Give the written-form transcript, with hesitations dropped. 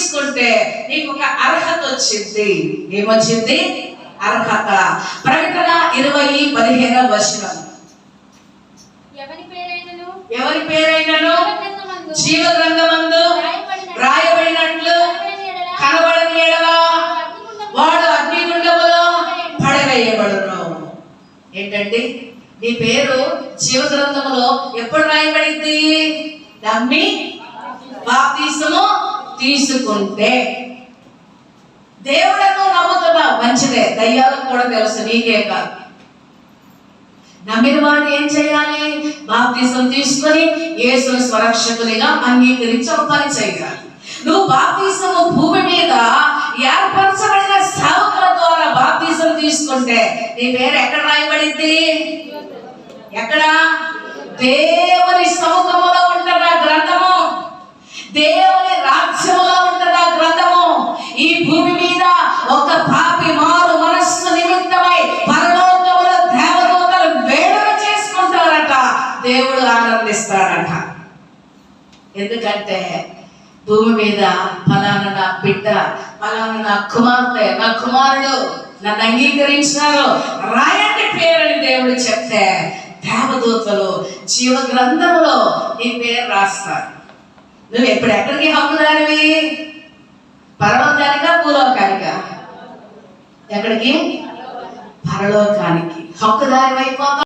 తీసుకుంటే నీకు ఒక అర్హత వచ్చింది. ఏమొచ్చింది? అర్హత. ప్రకటన 20:15 ఎవరి పేరైనను జీవ గ్రంథమందు రాయబడినట్లు కనబడని యెడల వాడు అగ్నిగుండములో పడవేయబడును. ఏంటండి? నీ పేరు జీవ గ్రంథములో ఎప్పుడు రాయబడింది? నమ్మి బాప్తిసము తీసుకుంటే. దేవుడను నమ్ముతున్నావు, మంచిదే. దయ్యాలకు కూడా తెలుసు, నీకే కాదు. నమ్మిన వాడు ఏం చేయాలి? బాప్తిసం తీసుకొని యేసును స్వరక్షకునిగా అంగీకరించి ఒక పని చేయాలి. నువ్వు బాప్తిసము భూమి మీద ఏర్పరచబడిన సేవకుల ద్వారా బాప్తిసం తీసుకుంటే నీ పేరు ఎక్కడ రాయబడింది? ఎక్కడ? దేవుని సముఖములో ఉంటదా గ్రంథము, దేవుని రాజ్యములో ఉంటదా గ్రంథము. ఈ భూమి మీద ఒక పాపి మారు మనస్సు నిమిత్తమై పరలోకములో దేవదూతలు వేడుక చేసుకుంటారట, దేవుడు ఆనందిస్తాడట. ఎందుకంటే భూమి మీద ఫలానా నా బిడ్డ, ఫలానా నా కుమార్తె, నా కుమారుడు నన్ను అంగీకరించినారు, రాయండి పేరని దేవుడు చెప్తే దేవదూతలు జీవ గ్రంథములో నీ పేరు రాస్తారు. నువ్వు ఎప్పుడు ఎక్కడికి హక్కుదారివి? పరలోకానికా భూలోకానికా? ఎక్కడికి? పరలోకానికి హక్కుదారి అయిపోతావు.